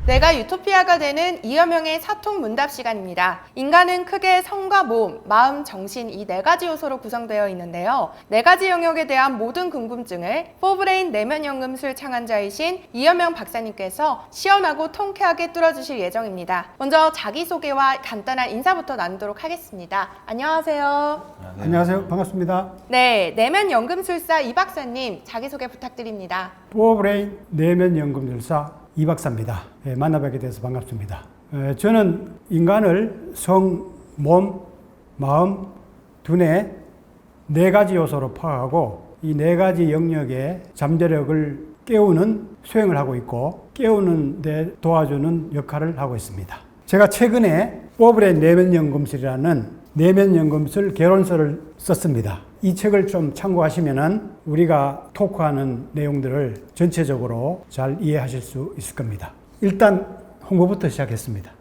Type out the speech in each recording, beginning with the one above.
내가 유토피아가 되는 이여명의 사통문답 시간입니다. 인간은 크게 성과 몸, 마음, 정신 이 네 가지 요소로 구성되어 있는데요. 네 가지 영역에 대한 모든 궁금증을 포브레인 내면연금술 창안자이신 이여명 박사님께서 시원하고 통쾌하게 뚫어주실 예정입니다. 먼저 자기소개와 간단한 인사부터 나누도록 하겠습니다. 안녕하세요. 네. 안녕하세요. 반갑습니다. 네, 내면연금술사 이 박사님 자기소개 부탁드립니다. 포브레인 내면연금술사 이 박사입니다. 만나뵙게 돼서 반갑습니다. 저는 인간을 성, 몸, 마음, 두뇌 네 가지 요소로 파악하고 이 네 가지 영역의 잠재력을 깨우는 수행을 하고 있고 깨우는 데 도와주는 역할을 하고 있습니다. 제가 최근에 포브레인 내면연금술이라는 내면연금술 개론서를 썼습니다. 이 책을 좀 참고하시면은 우리가 토크하는 내용들을 전체적으로 잘 이해하실 수 있을 겁니다. 일단 홍보부터 시작했습니다.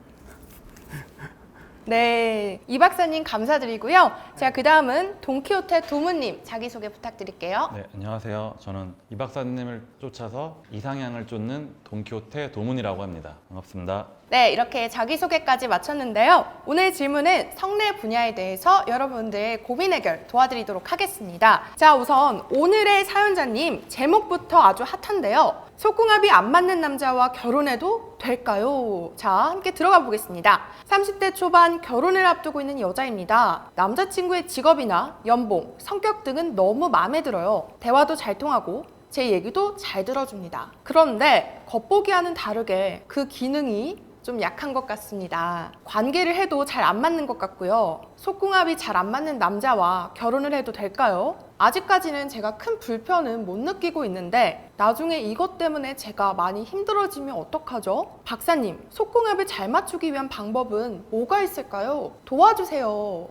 네, 이 박사님 감사드리고요. 자, 그 다음은 돈키호테 도무님 자기소개 부탁드릴게요. 네, 안녕하세요. 저는 이 박사님을 쫓아서 이상향을 쫓는 돈키호테 도문이라고 합니다. 반갑습니다. 네, 이렇게 자기소개까지 마쳤는데요. 오늘 질문은 성례 분야에 대해서 여러분들의 고민 해결 도와드리도록 하겠습니다. 자, 우선 오늘의 사연자님 제목부터 아주 핫한데요. 속궁합이 안 맞는 남자와 결혼해도 될까요? 자, 함께 들어가 보겠습니다. 30대 초반 결혼을 앞두고 있는 여자입니다. 남자친구의 직업이나 연봉, 성격 등은 너무 마음에 들어요. 대화도 잘 통하고 제 얘기도 잘 들어줍니다. 그런데 겉보기와는 다르게 그 기능이 좀 약한 것 같습니다. 관계를 해도 잘 안 맞는 것 같고요. 속궁합이 잘 안 맞는 남자와 결혼을 해도 될까요? 아직까지는 제가 큰 불편은 못 느끼고 있는데 나중에 이것 때문에 제가 많이 힘들어지면 어떡하죠? 박사님, 속궁합을 잘 맞추기 위한 방법은 뭐가 있을까요? 도와주세요.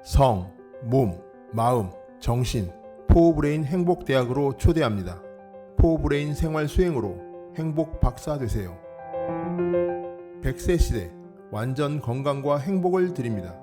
성, 몸, 마음, 정신, 포브레인 행복대학으로 초대합니다. 포브레인 생활 수행으로 행복 박사 되세요. 100세 시대 완전 건강과 행복을 드립니다.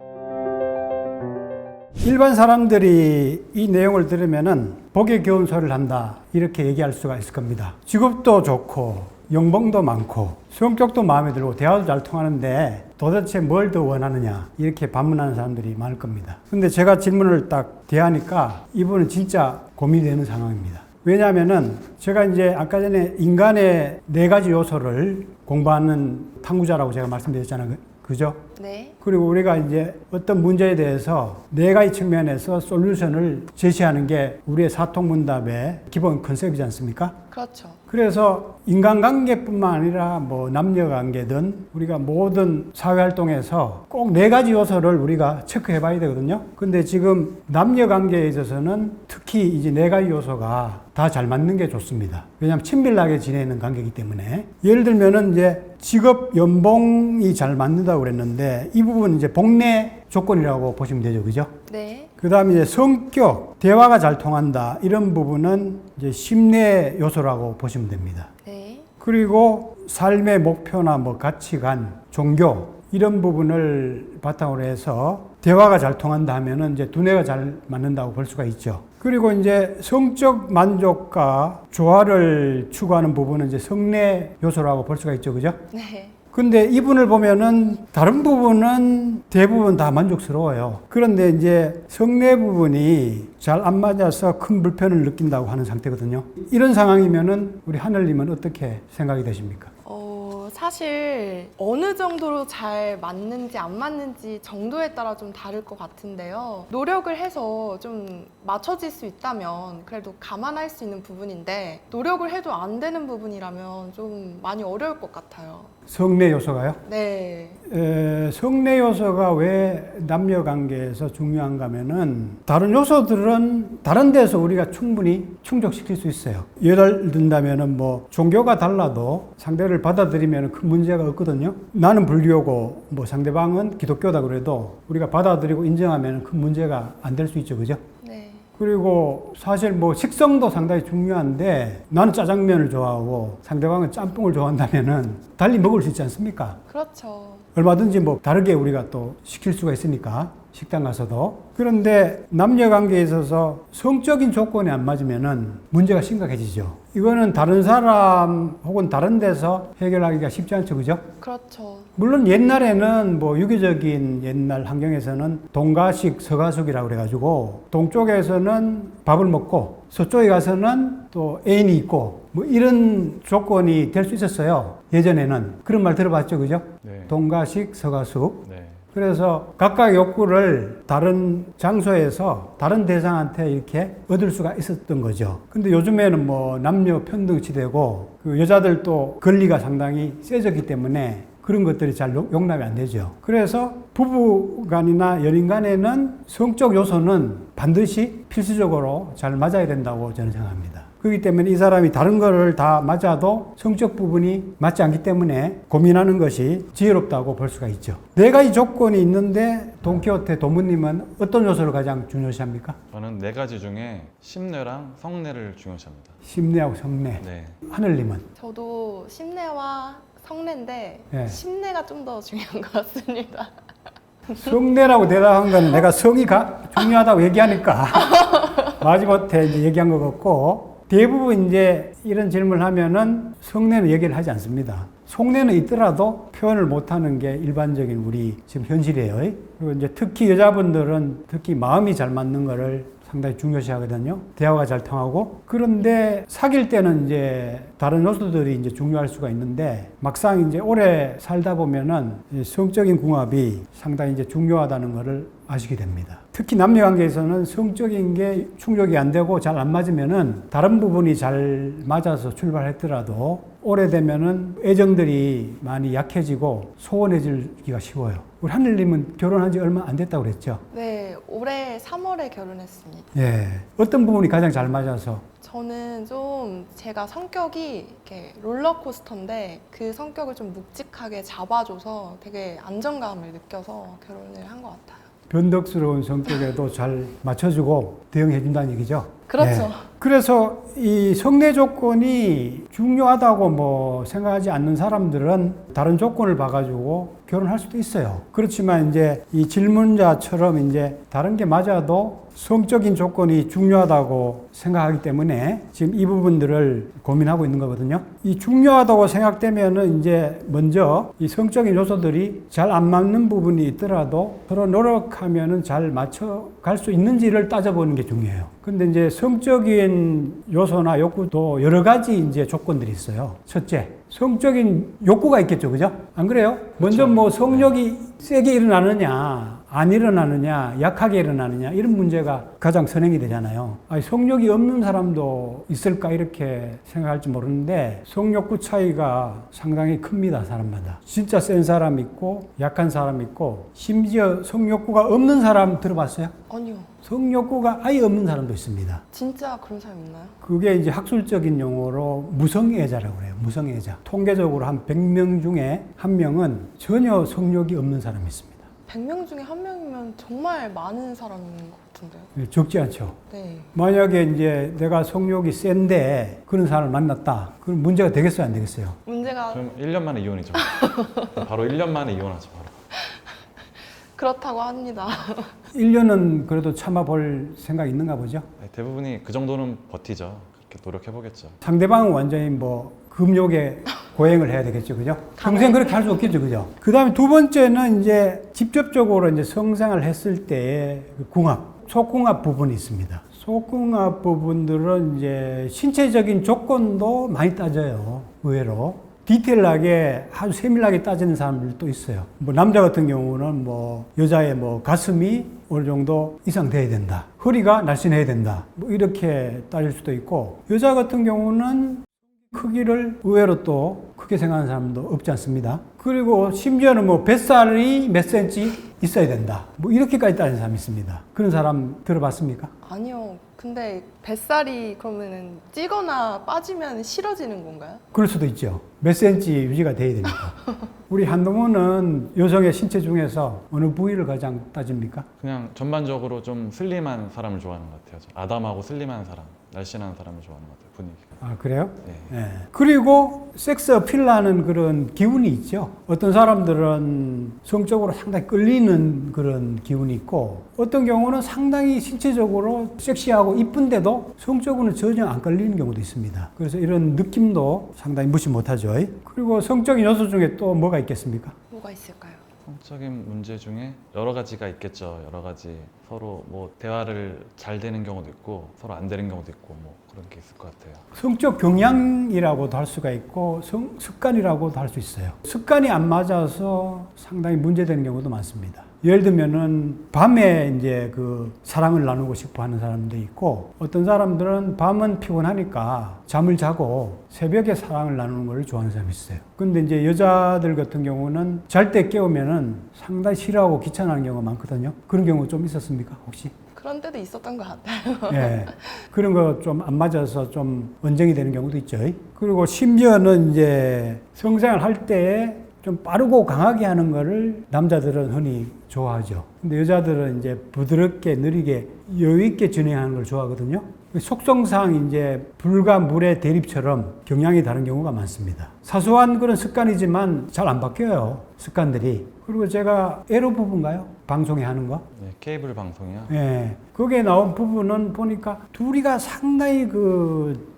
일반 사람들이 이 내용을 들으면은 복에 겨운 소리를 한다 이렇게 얘기할 수가 있을 겁니다. 직업도 좋고 연봉도 많고 성격도 마음에 들고 대화도 잘 통하는데 도대체 뭘 더 원하느냐 이렇게 반문하는 사람들이 많을 겁니다. 근데 제가 질문을 딱 대하니까 이분은 진짜 고민이 되는 상황입니다. 왜냐하면은 제가 이제 아까 전에 인간의 네 가지 요소를 공부하는 탐구자라고 제가 말씀드렸잖아요. 그죠? 네. 그리고 우리가 이제 어떤 문제에 대해서 네 가지 측면에서 솔루션을 제시하는 게 우리의 사통문답의 기본 컨셉이지 않습니까? 그렇죠. 그래서 인간관계뿐만 아니라 뭐 남녀관계든 우리가 모든 사회활동에서 꼭 네 가지 요소를 우리가 체크해 봐야 되거든요. 근데 지금 남녀관계에 있어서는 특히 이제 네 가지 요소가 다 잘 맞는 게 좋습니다. 왜냐하면 친밀하게 지내는 관계이기 때문에. 예를 들면은 이제 직업 연봉이 잘 맞는다고 그랬는데 이 부분은 이제 복례 조건이라고 보시면 되죠. 그죠? 네. 그 다음에 이제 성격, 대화가 잘 통한다. 이런 부분은 이제 심내 요소라고 보시면 됩니다. 네. 그리고 삶의 목표나 뭐 가치관, 종교, 이런 부분을 바탕으로 해서 대화가 잘 통한다 하면은 이제 두뇌가 잘 맞는다고 볼 수가 있죠. 그리고 이제 성적 만족과 조화를 추구하는 부분은 이제 성내 요소라고 볼 수가 있죠. 그죠? 네. 근데 이분을 보면은 다른 부분은 대부분 다 만족스러워요. 그런데 이제 성내 부분이 잘 안 맞아서 큰 불편을 느낀다고 하는 상태거든요. 이런 상황이면은 우리 하늘님은 어떻게 생각이 되십니까? 사실 어느 정도로 잘 맞는지 안 맞는지 정도에 따라 좀 다를 것 같은데요. 노력을 해서 좀 맞춰질 수 있다면 그래도 감안할 수 있는 부분인데 노력을 해도 안 되는 부분이라면 좀 많이 어려울 것 같아요. 성내 요소가요? 네. 성내 요소가 왜 남녀 관계에서 중요한가 하면은 다른 요소들은 다른 데서 우리가 충분히 충족시킬 수 있어요. 예를 든다면은 뭐 종교가 달라도 상대를 받아들이면 큰 문제가 없거든요. 나는 불교고 뭐 상대방은 기독교다 그래도 우리가 받아들이고 인정하면 큰 문제가 안 될 수 있죠. 그죠? 네. 그리고 사실 뭐 식성도 상당히 중요한데 나는 짜장면을 좋아하고 상대방은 짬뽕을 좋아한다면은 달리 먹을 수 있지 않습니까? 그렇죠. 얼마든지 뭐 다르게 우리가 또 시킬 수가 있으니까 식당 가서도. 그런데 남녀 관계에 있어서 성적인 조건이 안 맞으면은 문제가 심각해지죠. 이거는 다른 사람 혹은 다른 데서 해결하기가 쉽지 않죠, 그죠? 그렇죠. 물론 옛날에는 뭐 유교적인 옛날 환경에서는 동가식 서가숙이라고 그래가지고 동쪽에서는 밥을 먹고 서쪽에 가서는 또 애인이 있고 뭐 이런 조건이 될 수 있었어요. 예전에는 그런 말 들어봤죠, 그죠? 네. 동가식 서가숙. 네. 그래서 각각 욕구를 다른 장소에서 다른 대상한테 이렇게 얻을 수가 있었던 거죠. 근데 요즘에는 뭐 남녀 평등치 되고 그 여자들도 권리가 상당히 세졌기 때문에 그런 것들이 잘 용납이 안 되죠. 그래서 부부 간이나 연인 간에는 성적 요소는 반드시 필수적으로 잘 맞아야 된다고 저는 생각합니다. 그렇기 때문에 이 사람이 다른 거를 다 맞아도 성적 부분이 맞지 않기 때문에 고민하는 것이 지혜롭다고 볼 수가 있죠. 네 가지 조건이 있는데 돈키호테 도무님은 어떤 요소를 가장 중요시합니까? 저는 네 가지 중에 심뇌랑 성뇌를 중요시합니다. 심내하고 성내. 네. 하늘님은? 저도 심내와 성내인데 네. 심내가 좀 더 중요한 것 같습니다. 성내라고 대답한 거는 내가 성이 중요하다고 얘기하니까 마지못해 이제 얘기한 것 같고, 대부분 이제 이런 질문을 하면은 성내는 얘기를 하지 않습니다. 속내는 있더라도 표현을 못하는 게 일반적인 우리 지금 현실이에요. 그리고 이제 특히 여자분들은 특히 마음이 잘 맞는 거를 상당히 중요시 하거든요. 대화가 잘 통하고. 그런데 사귈 때는 이제 다른 요소들이 이제 중요할 수가 있는데 막상 이제 오래 살다 보면은 성적인 궁합이 상당히 이제 중요하다는 것을 아시게 됩니다. 특히 남녀 관계에서는 성적인 게 충족이 안 되고 잘 안 맞으면은 다른 부분이 잘 맞아서 출발했더라도 오래되면은 애정들이 많이 약해지고 소원해지기가 쉬워요. 우리 하늘님은 결혼한 지 얼마 안 됐다고 그랬죠? 네, 올해 3월에 결혼했습니다. 예. 어떤 부분이 가장 잘 맞아서? 저는 좀 제가 성격이 이렇게 롤러코스터인데 그 성격을 좀 묵직하게 잡아줘서 되게 안정감을 느껴서 결혼을 한 것 같아요. 변덕스러운 성격에도 잘 맞춰주고 대응해준다는 얘기죠? 그렇죠. 예. 그래서 이 성내 조건이 중요하다고 뭐 생각하지 않는 사람들은 다른 조건을 봐가지고 결혼할 수도 있어요. 그렇지만 이제 이 질문자처럼 이제 다른 게 맞아도 성적인 조건이 중요하다고 생각하기 때문에 지금 이 부분들을 고민하고 있는 거거든요. 이 중요하다고 생각되면은 이제 먼저 이 성적인 요소들이 잘 안 맞는 부분이 있더라도 서로 노력하면은 잘 맞춰갈 수 있는지를 따져보는 게 중요해요. 근데 이제 성적인 요소나 욕구도 여러 가지 이제 조건들이 있어요. 첫째, 성적인 욕구가 있겠죠, 그죠? 안 그래요? 먼저 그렇죠. 뭐 성욕이 세게 일어나느냐, 안 일어나느냐, 약하게 일어나느냐, 이런 문제가 가장 선행이 되잖아요. 아니, 성욕이 없는 사람도 있을까, 이렇게 생각할지 모르는데, 성욕구 차이가 상당히 큽니다, 사람마다. 진짜 센 사람 있고, 약한 사람 있고, 심지어 성욕구가 없는 사람 들어봤어요? 아니요. 성욕구가 아예 없는 사람도 있습니다. 진짜 그런 사람 있나요? 그게 이제 학술적인 용어로 무성애자라고 그래요. 무성애자. 통계적으로 한 100명 중에 한 명은 전혀 성욕이 없는 사람이 있습니다. 100명 중에 한 명이면 정말 많은 사람인 것 같은데요? 적지 않죠. 네. 만약에 이제 내가 성욕이 센데 그런 사람을 만났다. 그럼 문제가 되겠어요, 안 되겠어요? 문제가 그럼 1년 만에 이혼이죠. 바로 1년 만에 이혼하죠. 바로. 그렇다고 합니다. 1년은 그래도 참아볼 생각이 있는가 보죠. 네, 대부분이 그 정도는 버티죠. 그렇게 노력해보겠죠. 상대방은 완전히 뭐 금욕에 고행을 해야 되겠죠, 그죠? 평생 그렇게 할 수 없겠죠, 그죠? 그 다음에 두 번째는 이제 직접적으로 이제 성생활을 했을 때의 그 궁합, 속궁합 부분이 있습니다. 속궁합 부분들은 이제 신체적인 조건도 많이 따져요, 의외로. 디테일하게 아주 세밀하게 따지는 사람들도 있어요. 뭐 남자 같은 경우는 뭐 여자의 뭐 가슴이 어느 정도 이상 돼야 된다. 허리가 날씬해야 된다. 뭐 이렇게 따질 수도 있고, 여자 같은 경우는 크기를 의외로 또 크게 생각하는 사람도 없지 않습니다. 그리고 심지어는 뭐 뱃살이 몇 센치 있어야 된다. 뭐 이렇게까지 따지는 사람이 있습니다. 그런 사람 들어봤습니까? 아니요. 근데 뱃살이 그러면은 찌거나 빠지면 싫어지는 건가요? 그럴 수도 있죠. 몇 센치 유지가 돼야 되니까. 우리 한동훈은 여성의 신체 중에서 어느 부위를 가장 따집니까? 그냥 전반적으로 좀 슬림한 사람을 좋아하는 것 같아요. 아담하고 슬림한 사람, 날씬한 사람을 좋아하는 것 같아요. 분위기가. 아, 그래요? 네. 예. 그리고 섹스 어필하는 그런 기운이 있죠. 어떤 사람들은 성적으로 상당히 끌리는 그런 기운이 있고, 어떤 경우는 상당히 신체적으로 섹시하고 착하고 이쁜데도 성적으로는 전혀 안 끌리는 경우도 있습니다. 그래서 이런 느낌도 상당히 무시 못하죠. 그리고 성적인 요소 중에 또 뭐가 있겠습니까? 뭐가 있을까요? 성적인 문제 중에 여러 가지가 있겠죠. 여러 가지 서로 뭐 대화를 잘 되는 경우도 있고 서로 안 되는 경우도 있고 뭐 그런 게 있을 것 같아요. 성적 경향이라고도 할 수가 있고 습관이라고도 할 수 있어요. 습관이 안 맞아서 상당히 문제되는 경우도 많습니다. 예를 들면은 밤에 이제 그 사랑을 나누고 싶어 하는 사람도 있고 어떤 사람들은 밤은 피곤하니까 잠을 자고 새벽에 사랑을 나누는 걸 좋아하는 사람이 있어요. 근데 이제 여자들 같은 경우는 잘 때 깨우면은 상당히 싫어하고 귀찮아하는 경우가 많거든요. 그런 경우 좀 있었습니까, 혹시? 그런 때도 있었던 것 같아요. 예. 그런 거 좀 안 맞아서 좀 언쟁이 되는 경우도 있죠. 그리고 심지어는 이제 성생활 할 때에 좀 빠르고 강하게 하는 거를 남자들은 흔히 좋아하죠. 근데 여자들은 이제 부드럽게 느리게 여유 있게 진행하는 걸 좋아하거든요. 속성상 이제 불과 물의 대립처럼 경향이 다른 경우가 많습니다. 사소한 그런 습관이지만 잘 안 바뀌어요. 습관들이. 그리고 제가 에로 부분가요? 방송에 하는 거? 네, 케이블 방송이요. 예. 거기에 나온 부분은 보니까 둘이가 상당히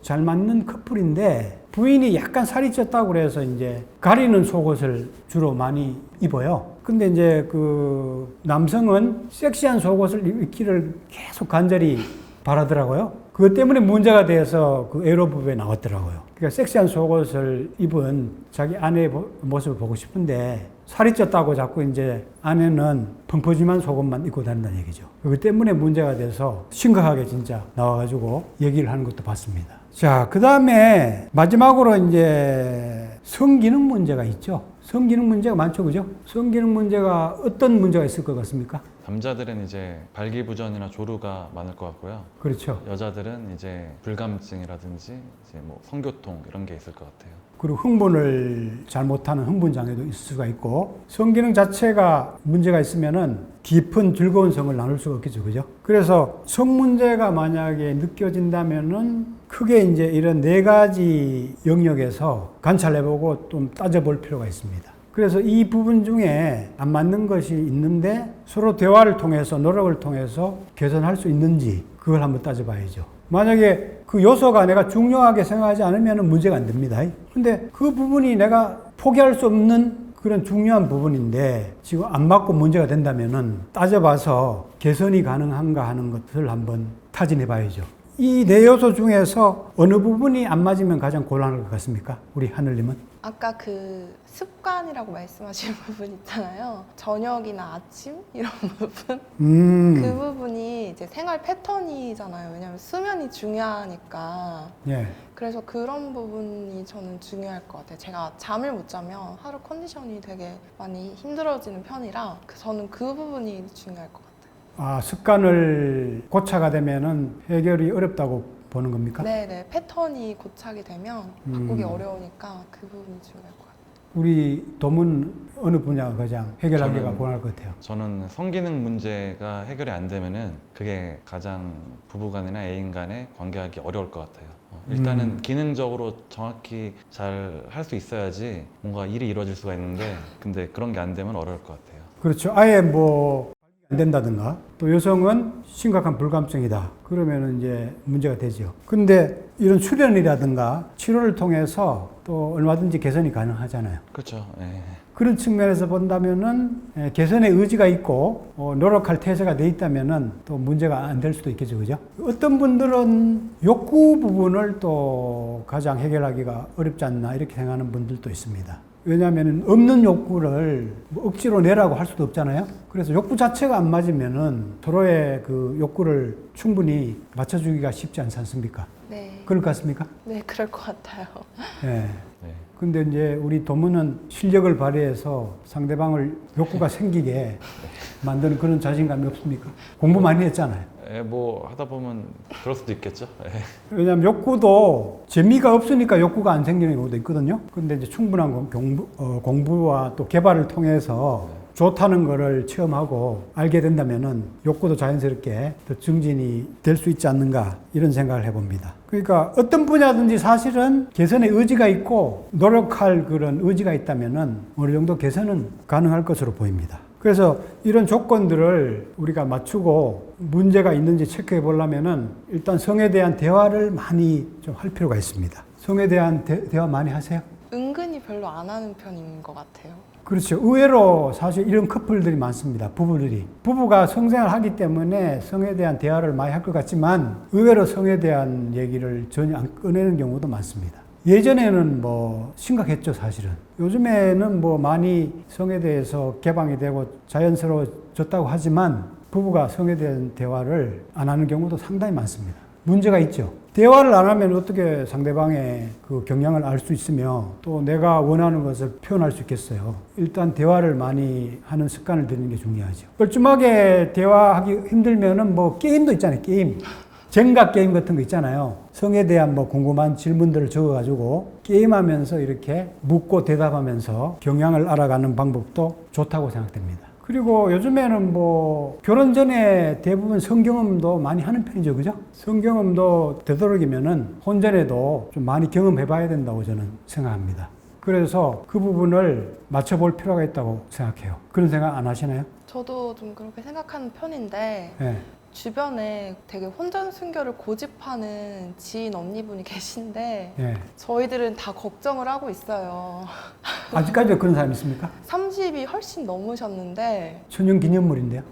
잘 맞는 커플인데 부인이 약간 살이 쪘다고 그래서 이제 가리는 속옷을 주로 많이 입어요. 근데 이제 그 남성은 섹시한 속옷을 입기를 계속 간절히 바라더라고요. 그것 때문에 문제가 돼서 그 에로 부분에 나왔더라고요. 그러니까 섹시한 속옷을 입은 자기 아내의 모습을 보고 싶은데 살이 쪘다고 자꾸 이제 아내는 펑퍼짐한 속옷만 입고 다닌다는 얘기죠. 그것 때문에 문제가 돼서 심각하게 진짜 나와가지고 얘기를 하는 것도 봤습니다. 자, 그 다음에 마지막으로 이제 성기능 문제가 있죠. 성기능 문제가 많죠, 그죠? 성기능 문제가 어떤 문제가 있을 것 같습니까? 남자들은 이제 발기부전이나 조루가 많을 것 같고요. 그렇죠. 여자들은 이제 불감증이라든지 이제 뭐 성교통 이런 게 있을 것 같아요. 그리고 흥분을 잘못하는 흥분장애도 있을 수가 있고 성기능 자체가 문제가 있으면은 깊은 즐거운 성을 나눌 수가 없겠죠, 그죠? 그래서 성 문제가 만약에 느껴진다면은 크게 이제 이런 4가지 영역에서 관찰해보고 좀 따져볼 필요가 있습니다. 그래서 이 부분 중에 안 맞는 것이 있는데 서로 대화를 통해서 노력을 통해서 개선할 수 있는지 그걸 한번 따져봐야죠. 만약에 그 요소가 내가 중요하게 생각하지 않으면 문제가 안 됩니다. 근데 그 부분이 내가 포기할 수 없는 그런 중요한 부분인데 지금 안 맞고 문제가 된다면은 따져봐서 개선이 가능한가 하는 것을 한번 타진해 봐야죠. 이 4요소 중에서 어느 부분이 안 맞으면 가장 곤란할 것 같습니까? 우리 하늘님은? 아까 그 습관이라고 말씀하신 부분 있잖아요. 저녁이나 아침 이런 부분. 그 부분이 이제 생활 패턴이잖아요. 왜냐하면 수면이 중요하니까. 예. 그래서 그런 부분이 저는 중요할 것 같아요. 제가 잠을 못 자면 하루 컨디션이 되게 많이 힘들어지는 편이라 저는 그 부분이 중요할 것 같아요. 아, 습관을 고차가 되면은 해결이 어렵다고 보는 겁니까? 네네. 패턴이 고착이 되면 바꾸기 어려우니까 그 부분이 중요할 것 같아요. 우리 도문 어느 분야가 가장 해결하기가 저는- 곤할 것 같아요? 저는 성기능 문제가 해결이 안 되면은 그게 가장 부부간이나 애인 간에 관계하기 어려울 것 같아요. 일단은 기능적으로 정확히 잘 할 수 있어야지 뭔가 일이 이루어질 수가 있는데 근데 그런 게 안 되면 어려울 것 같아요. 그렇죠. 아예 뭐 안 된다든가 또 여성은 심각한 불감증이다. 그러면 이제 문제가 되죠. 근데 이런 수련이라든가 치료를 통해서 또 얼마든지 개선이 가능하잖아요. 그렇죠. 예. 그런 측면에서 본다면은 개선의 의지가 있고 노력할 태세가 돼 있다면은 또 문제가 안 될 수도 있겠죠, 그죠? 어떤 분들은 욕구 부분을 또 가장 해결하기가 어렵지 않나 이렇게 생각하는 분들도 있습니다. 왜냐하면 없는 욕구를 뭐 억지로 내라고 할 수도 없잖아요. 그래서 욕구 자체가 안 맞으면은 서로의 그 욕구를 충분히 맞춰주기가 쉽지 않지 않습니까? 네. 그럴 것 같습니까? 네, 그럴 것 같아요. 네. 네. 근데 이제 우리 도문은 실력을 발휘해서 상대방을 욕구가 생기게 만드는 그런 자신감이 없습니까? 공부 많이 했잖아요. 예, 뭐 하다 보면 그럴 수도 있겠죠. 예. 왜냐하면 욕구도 재미가 없으니까 욕구가 안 생기는 경우도 있거든요. 근데 이제 충분한 공부와 또 개발을 통해서 좋다는 거를 체험하고 알게 된다면은 욕구도 자연스럽게 더 증진이 될 수 있지 않는가 이런 생각을 해봅니다. 그러니까 어떤 분야든지 사실은 개선의 의지가 있고 노력할 그런 의지가 있다면은 어느 정도 개선은 가능할 것으로 보입니다. 그래서 이런 조건들을 우리가 맞추고 문제가 있는지 체크해 보려면은 일단 성에 대한 대화를 많이 좀 할 필요가 있습니다. 성에 대한 대화 많이 하세요? 은근히 별로 안 하는 편인 것 같아요. 그렇죠. 의외로 사실 이런 커플들이 많습니다. 부부들이. 부부가 성생활을 하기 때문에 성에 대한 대화를 많이 할 것 같지만 의외로 성에 대한 얘기를 전혀 안 꺼내는 경우도 많습니다. 예전에는 뭐 심각했죠, 사실은. 요즘에는 뭐 많이 성에 대해서 개방이 되고 자연스러워졌다고 하지만 부부가 성에 대한 대화를 안 하는 경우도 상당히 많습니다. 문제가 있죠. 대화를 안 하면 어떻게 상대방의 그 경향을 알 수 있으며 또 내가 원하는 것을 표현할 수 있겠어요. 일단 대화를 많이 하는 습관을 들이는 게 중요하죠. 뻘쭘하게 대화하기 힘들면은 뭐 게임도 있잖아요, 게임. 젠가 게임 같은 거 있잖아요. 성에 대한 뭐 궁금한 질문들을 적어가지고 게임하면서 이렇게 묻고 대답하면서 경향을 알아가는 방법도 좋다고 생각됩니다. 그리고 요즘에는 뭐 결혼 전에 대부분 성경험도 많이 하는 편이죠, 그죠? 성경험도 되도록이면은 혼전에도 좀 많이 경험해 봐야 된다고 저는 생각합니다. 그래서 그 부분을 맞춰볼 필요가 있다고 생각해요. 그런 생각 안 하시나요? 저도 좀 그렇게 생각하는 편인데 네. 주변에 되게 혼전 순결을 고집하는 지인 언니분이 계신데 네. 저희들은 다 걱정을 하고 있어요. 아직까지도 그런 사람 있습니까? 30이 훨씬 넘으셨는데 천연 기념물인데요.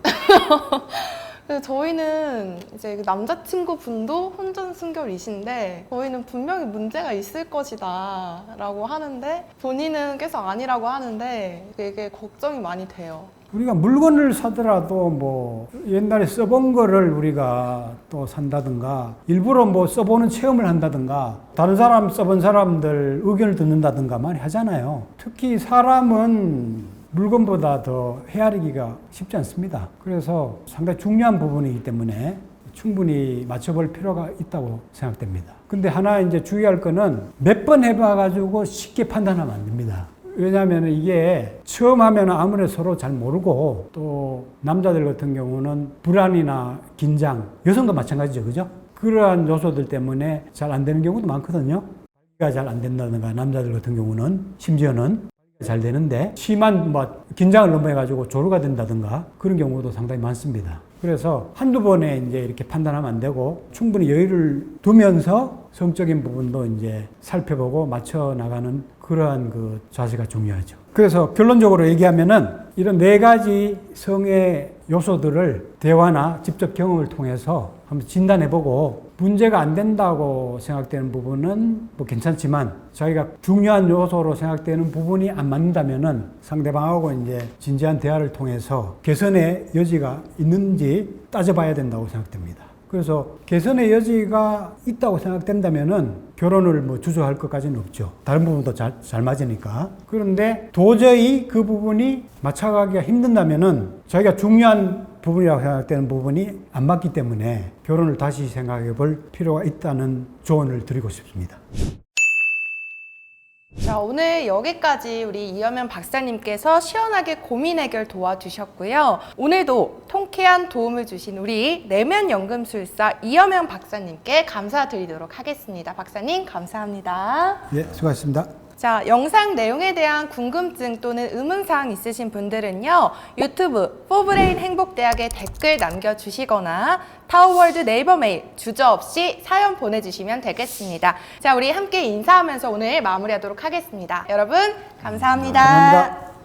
근데 저희는 이제 그 남자친구분도 혼전 순결이신데 저희는 분명히 문제가 있을 것이다 라고 하는데 본인은 계속 아니라고 하는데 되게 걱정이 많이 돼요. 우리가 물건을 사더라도 뭐 옛날에 써본 거를 우리가 또 산다든가 일부러 뭐 써보는 체험을 한다든가 다른 사람 써본 사람들 의견을 듣는다든가 많이 하잖아요. 특히 사람은 물건보다 더 헤아리기가 쉽지 않습니다. 그래서 상당히 중요한 부분이기 때문에 충분히 맞춰볼 필요가 있다고 생각됩니다. 근데 하나 이제 주의할 거는 몇 번 해봐가지고 쉽게 판단하면 안 됩니다. 왜냐하면 이게 처음 하면 아무래도 서로 잘 모르고 또 남자들 같은 경우는 불안이나 긴장, 여성도 마찬가지죠, 그죠? 그러한 요소들 때문에 잘 안 되는 경우도 많거든요. 관리가 잘 안 된다든가 남자들 같은 경우는 심지어는 잘 되는데 심한 뭐 긴장을 너무 해가지고 조루가 된다든가 그런 경우도 상당히 많습니다. 그래서 한두 번에 이제 이렇게 판단하면 안 되고 충분히 여유를 두면서 성적인 부분도 이제 살펴보고 맞춰 나가는 그러한 그 자세가 중요하죠. 그래서 결론적으로 얘기하면은 이런 네 가지 성의 요소들을 대화나 직접 경험을 통해서 한번 진단해보고 문제가 안 된다고 생각되는 부분은 뭐 괜찮지만 자기가 중요한 요소로 생각되는 부분이 안 맞는다면은 상대방하고 이제 진지한 대화를 통해서 개선의 여지가 있는지 따져봐야 된다고 생각됩니다. 그래서 개선의 여지가 있다고 생각된다면은 결혼을 뭐 주저할 것까지는 없죠. 다른 부분도 잘 맞으니까. 그런데 도저히 그 부분이 맞춰가기가 힘든다면은 자기가 중요한 부분이라고 생각되는 부분이 안 맞기 때문에 결혼을 다시 생각해 볼 필요가 있다는 조언을 드리고 싶습니다. 자, 오늘 여기까지 우리 이여명 박사님께서 시원하게 고민 해결 도와주셨고요. 오늘도 통쾌한 도움을 주신 우리 내면연금술사 이여명 박사님께 감사드리도록 하겠습니다. 박사님, 감사합니다. 예, 수고하셨습니다. 자, 영상 내용에 대한 궁금증 또는 의문사항 있으신 분들은요, 유튜브 포브레인 행복대학에 댓글 남겨주시거나 타워월드 네이버 메일 주저없이 사연 보내주시면 되겠습니다. 자, 우리 함께 인사하면서 오늘 마무리하도록 하겠습니다. 여러분, 감사합니다. 감사합니다.